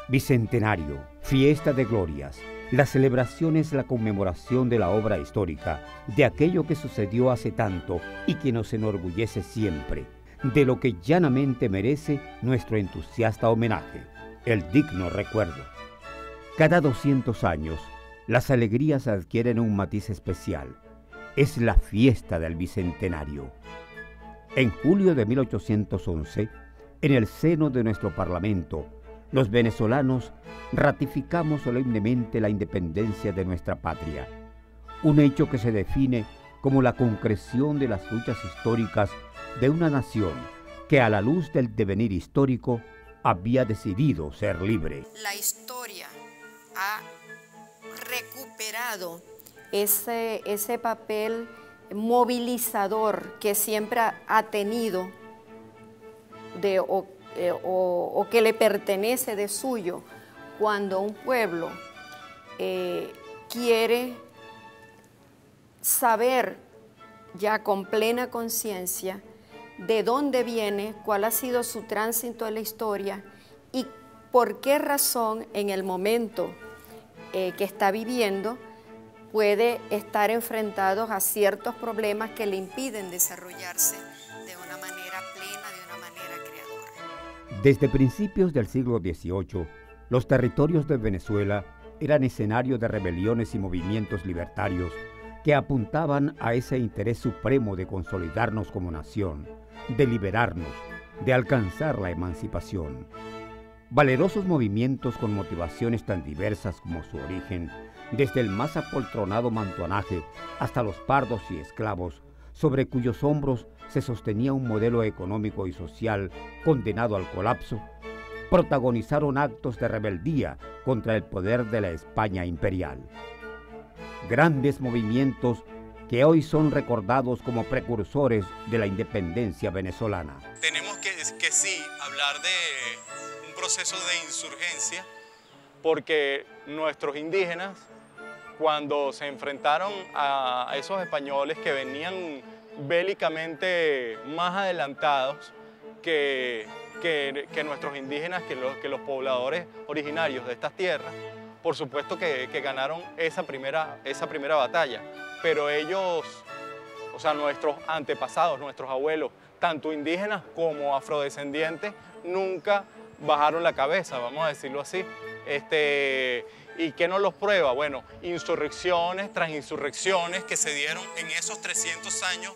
Bicentenario, fiesta de glorias. La celebración es la conmemoración de la obra histórica, de aquello que sucedió hace tanto y que nos enorgullece siempre, de lo que llanamente merece nuestro entusiasta homenaje, el digno recuerdo. Cada 200 años, las alegrías adquieren un matiz especial. Es la fiesta del Bicentenario. En julio de 1811, en el seno de nuestro Parlamento, los venezolanos ratificamos solemnemente la independencia de nuestra patria, un hecho que se define como la concreción de las luchas históricas de una nación que a la luz del devenir histórico había decidido ser libre. La historia ha recuperado ese papel movilizador que siempre ha tenido o que le pertenece de suyo cuando un pueblo quiere saber ya con plena conciencia de dónde viene, cuál ha sido su tránsito en la historia y por qué razón en el momento que está viviendo puede estar enfrentado a ciertos problemas que le impiden desarrollarse de una manera plena, de una manera creadora. Desde principios del siglo XVIII, los territorios de Venezuela eran escenario de rebeliones y movimientos libertarios que apuntaban a ese interés supremo de consolidarnos como nación, de liberarnos, de alcanzar la emancipación. Valerosos movimientos con motivaciones tan diversas como su origen, desde el más apoltronado mantuanaje hasta los pardos y esclavos, sobre cuyos hombros se sostenía un modelo económico y social condenado al colapso, protagonizaron actos de rebeldía contra el poder de la España imperial. Grandes movimientos que hoy son recordados como precursores de la independencia venezolana. Tenemos que sí hablar de un proceso de insurgencia porque nuestros indígenas, cuando se enfrentaron a esos españoles que venían bélicamente más adelantados que nuestros indígenas, que los pobladores originarios de estas tierras, por supuesto que ganaron esa primera batalla, pero ellos, o sea, nuestros antepasados, nuestros abuelos, tanto indígenas como afrodescendientes, nunca bajaron la cabeza, vamos a decirlo así. ¿Y qué nos los prueba? Bueno, insurrecciones tras insurrecciones que se dieron en esos 300 años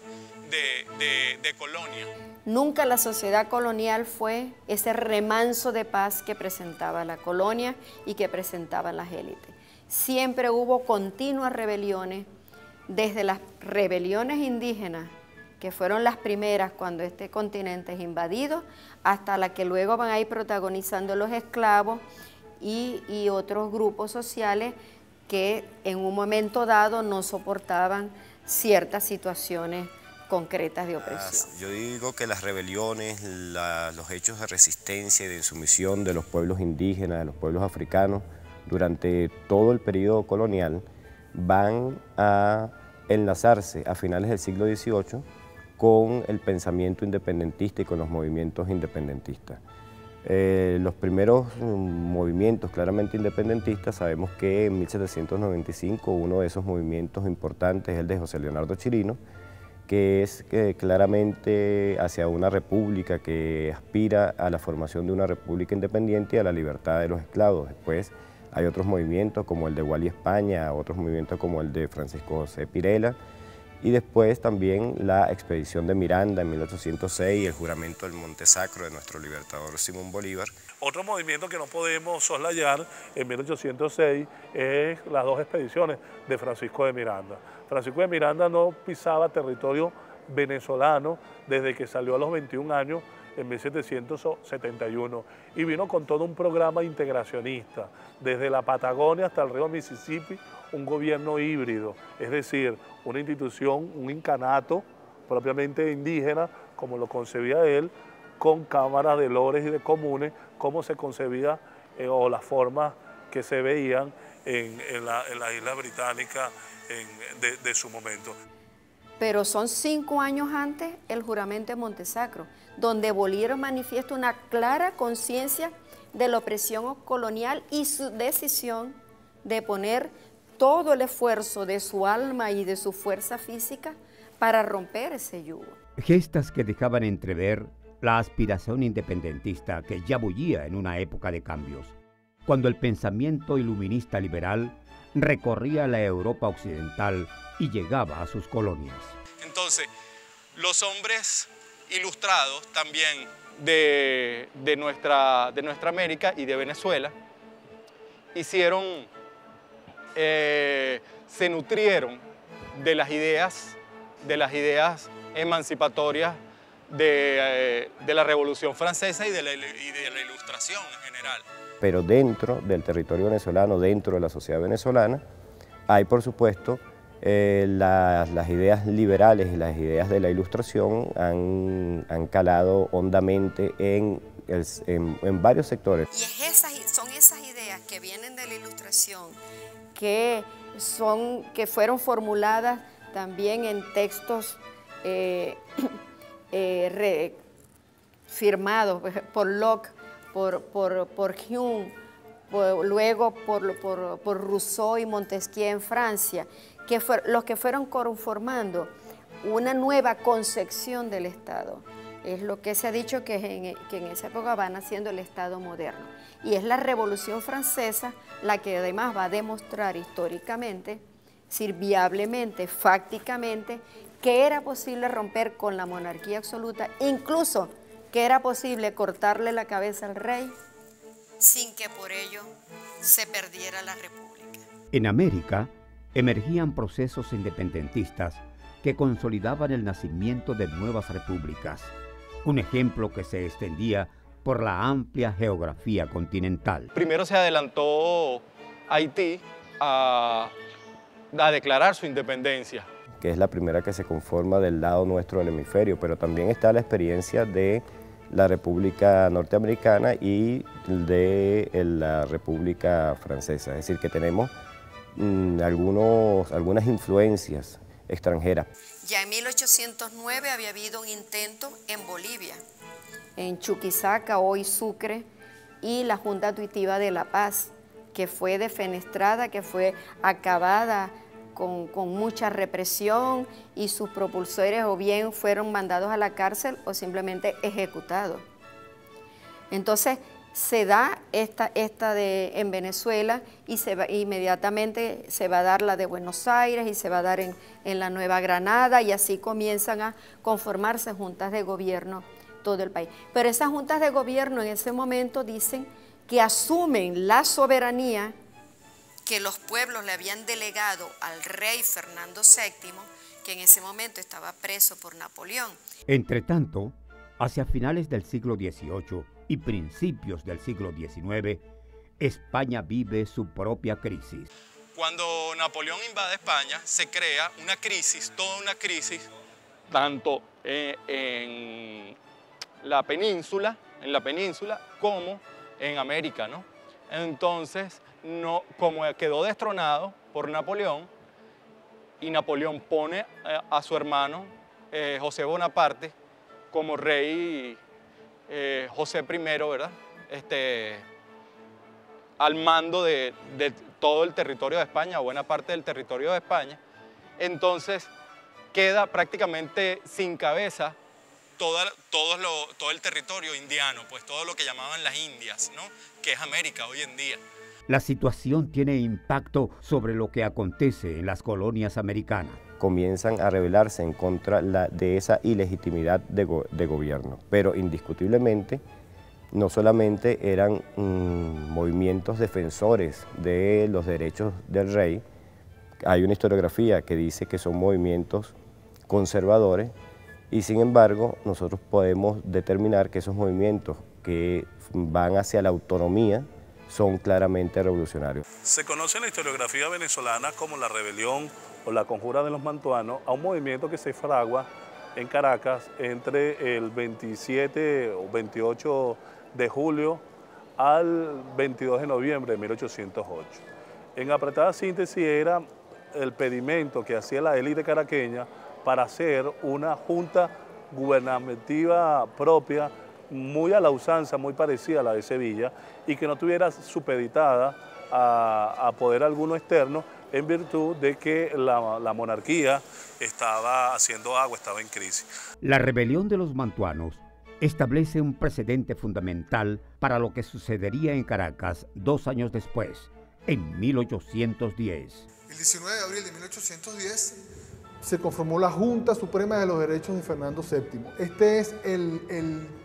de colonia. Nunca la sociedad colonial fue ese remanso de paz que presentaba la colonia y que presentaban las élites. Siempre hubo continuas rebeliones, desde las rebeliones indígenas, que fueron las primeras cuando este continente es invadido, hasta la que luego van a ir protagonizando los esclavos y otros grupos sociales que en un momento dado no soportaban ciertas situaciones concretas de opresión. Yo digo que las rebeliones, los hechos de resistencia y de insumisión de los pueblos indígenas, de los pueblos africanos, durante todo el periodo colonial, van a enlazarse a finales del siglo XVIII con el pensamiento independentista y con los movimientos independentistas. Los primeros movimientos claramente independentistas, sabemos que en 1795 uno de esos movimientos importantes es el de José Leonardo Chirino, que es claramente hacia una república que aspira a la formación de una república independiente y a la libertad de los esclavos. Después hay otros movimientos como el de Gualí España, otros movimientos como el de Francisco José Pirela, y después también la expedición de Miranda en 1806 y el juramento del Monte Sacro de nuestro libertador Simón Bolívar. Otro movimiento que no podemos soslayar en 1806 es las dos expediciones de Francisco de Miranda. Francisco de Miranda no pisaba territorio venezolano desde que salió a los 21 años en 1771 y vino con todo un programa integracionista, desde la Patagonia hasta el río Mississippi, un gobierno híbrido, es decir, una institución, un incanato propiamente indígena, como lo concebía él, con cámaras de lores y de comunes, como se concebía o las formas que se veían en la isla británica de su momento. pero son 5 años antes el juramento de Montesacro, donde Bolívar manifiesta una clara conciencia de la opresión colonial y su decisión de poner todo el esfuerzo de su alma y de su fuerza física para romper ese yugo. Gestas que dejaban entrever la aspiración independentista que ya bullía en una época de cambios, cuando el pensamiento iluminista liberal recorría la Europa occidental y llegaba a sus colonias. Entonces, los hombres ilustrados también de nuestra América y de Venezuela se nutrieron de las ideas emancipatorias de la Revolución Francesa y de la Ilustración en general. Pero dentro del territorio venezolano, dentro de la sociedad venezolana, hay por supuesto las ideas liberales y las ideas de la Ilustración han calado hondamente en varios sectores. Y son esas ideas que vienen de la Ilustración, que fueron formuladas también en textos firmados por Locke, por Hume, luego por Rousseau y Montesquieu en Francia, los que fueron conformando una nueva concepción del Estado. Es lo que se ha dicho que en esa época va naciendo el Estado moderno. Y es la Revolución Francesa la que además va a demostrar históricamente, viablemente, fácticamente, que era posible romper con la monarquía absoluta, incluso que era posible cortarle la cabeza al rey sin que por ello se perdiera la república. En América emergían procesos independentistas que consolidaban el nacimiento de nuevas repúblicas, un ejemplo que se extendía por la amplia geografía continental. Primero se adelantó Haití a declarar su independencia, que es la primera que se conforma del lado nuestro del hemisferio, pero también está la experiencia de la República Norteamericana y de la República Francesa, es decir, que tenemos algunas influencias extranjeras. Ya en 1809 había habido un intento en Bolivia, en Chuquisaca, hoy Sucre, y la Junta Tuitiva de La Paz, que fue defenestrada, que fue acabada con mucha represión, y sus propulsores o bien fueron mandados a la cárcel o simplemente ejecutados. Entonces se da esta en Venezuela y inmediatamente se va a dar la de Buenos Aires y se va a dar en la Nueva Granada, y así comienzan a conformarse juntas de gobierno todo el país. Pero esas juntas de gobierno en ese momento dicen que asumen la soberanía que los pueblos le habían delegado al rey Fernando VII, que en ese momento estaba preso por Napoleón. Entretanto, hacia finales del siglo XVIII y principios del siglo XIX, España vive su propia crisis. Cuando Napoleón invade España, se crea una crisis, toda una crisis, tanto en la península como en América, ¿no? Entonces, como quedó destronado por Napoleón, y Napoleón pone a su hermano José Bonaparte como rey José I, ¿verdad? Al mando de todo el territorio de España, buena parte del territorio de España. Entonces queda prácticamente sin cabeza todo el territorio indiano, pues todo lo que llamaban las Indias, ¿no? Que es América hoy en día. La situación tiene impacto sobre lo que acontece en las colonias americanas. Comienzan a rebelarse en contra de esa ilegitimidad de gobierno, pero indiscutiblemente no solamente eran movimientos defensores de los derechos del rey, hay una historiografía que dice que son movimientos conservadores, y sin embargo nosotros podemos determinar que esos movimientos que van hacia la autonomía son claramente revolucionarios. Se conoce en la historiografía venezolana como la rebelión o la conjura de los mantuanos a un movimiento que se fragua en Caracas entre el 27 o 28 de julio al 22 de noviembre de 1808. En apretada síntesis era el pedimento que hacía la élite caraqueña para hacer una junta gubernativa propia, muy a la usanza, muy parecida a la de Sevilla, y que no estuviera supeditada a poder alguno externo, en virtud de que la monarquía estaba haciendo agua, estaba en crisis. La rebelión de los mantuanos establece un precedente fundamental para lo que sucedería en Caracas 2 años después, en 1810. El 19 de abril de 1810 se conformó la Junta Suprema de los Derechos de Fernando VII. Esta es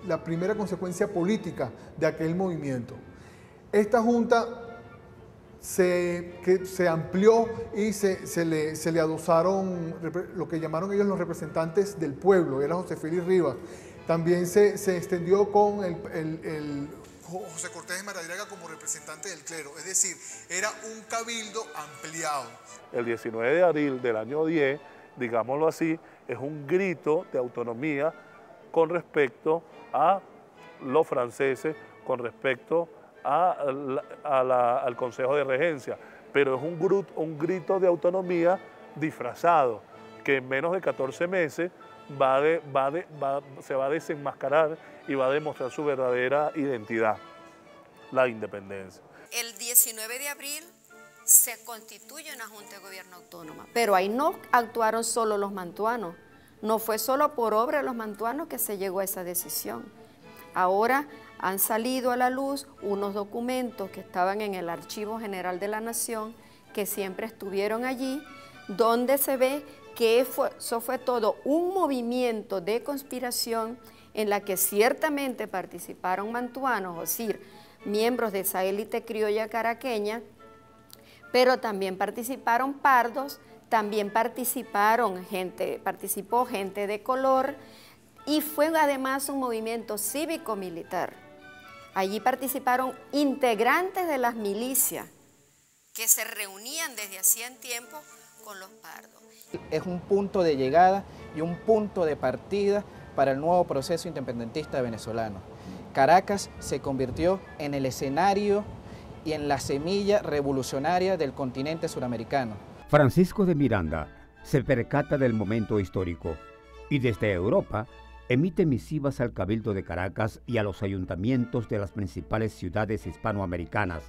la primera consecuencia política de aquel movimiento. Esta Junta se amplió y se le adosaron lo que llamaron ellos los representantes del pueblo, era José Félix Rivas. También se extendió con José Cortés de Maradiaga como representante del clero, es decir, era un cabildo ampliado. El 19 de abril del año 10, digámoslo así, es un grito de autonomía con respecto a los franceses, con respecto al Consejo de Regencia, pero es un grito de autonomía disfrazado, que en menos de 14 meses se va a desenmascarar y va a demostrar su verdadera identidad, la independencia. El 19 de abril se constituye una Junta de Gobierno Autónoma, pero ahí no actuaron solo los mantuanos, no fue solo por obra de los mantuanos que se llegó a esa decisión. Ahora han salido a la luz unos documentos que estaban en el Archivo General de la Nación, que siempre estuvieron allí, donde se ve que eso fue todo un movimiento de conspiración en la que ciertamente participaron mantuanos, es decir, miembros de esa élite criolla caraqueña, pero también participaron pardos, también participó gente de color, y fue además un movimiento cívico-militar. Allí participaron integrantes de las milicias que se reunían desde hacía tiempo con los pardos. Es un punto de llegada y un punto de partida para el nuevo proceso independentista venezolano. Caracas se convirtió en el escenario y en la semilla revolucionaria del continente suramericano. Francisco de Miranda se percata del momento histórico y desde Europa emite misivas al Cabildo de Caracas y a los ayuntamientos de las principales ciudades hispanoamericanas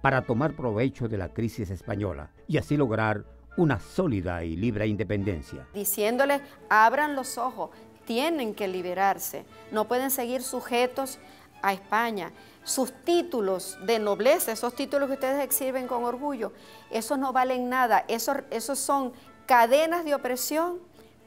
para tomar provecho de la crisis española y así lograr una sólida y libre independencia. Diciéndoles, abran los ojos, tienen que liberarse, no pueden seguir sujetos a España. Sus títulos de nobleza, esos títulos que ustedes exhiben con orgullo, esos no valen nada, esos son cadenas de opresión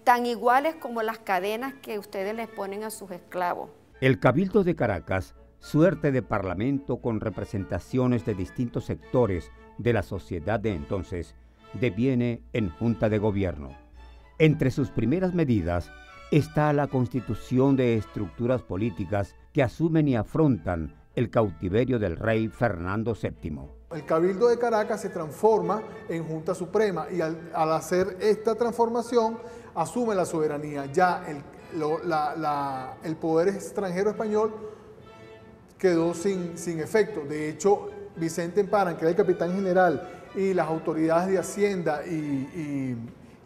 tan iguales como las cadenas que ustedes les ponen a sus esclavos. El Cabildo de Caracas, suerte de parlamento con representaciones de distintos sectores de la sociedad de entonces, deviene en Junta de Gobierno. Entre sus primeras medidas está la constitución de estructuras políticas que asumen y afrontan el cautiverio del rey Fernando VII. El Cabildo de Caracas se transforma en Junta Suprema y al hacer esta transformación asume la soberanía. Ya el poder extranjero español quedó sin efecto. De hecho, Vicente Emparan, que era el capitán general, y las autoridades de Hacienda y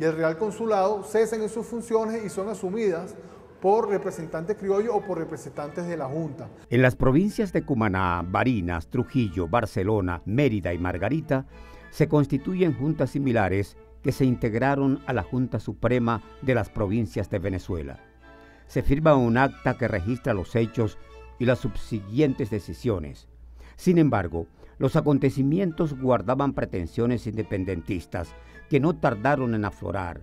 el Real Consulado cesan en sus funciones y son asumidas por representantes criollos o por representantes de la Junta. En las provincias de Cumaná, Barinas, Trujillo, Barcelona, Mérida y Margarita se constituyen juntas similares que se integraron a la Junta Suprema de las provincias de Venezuela. Se firma un acta que registra los hechos y las subsiguientes decisiones. Sin embargo, los acontecimientos guardaban pretensiones independentistas que no tardaron en aflorar.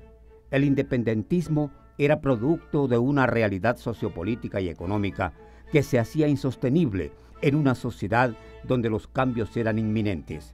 El independentismo era producto de una realidad sociopolítica y económica que se hacía insostenible en una sociedad donde los cambios eran inminentes.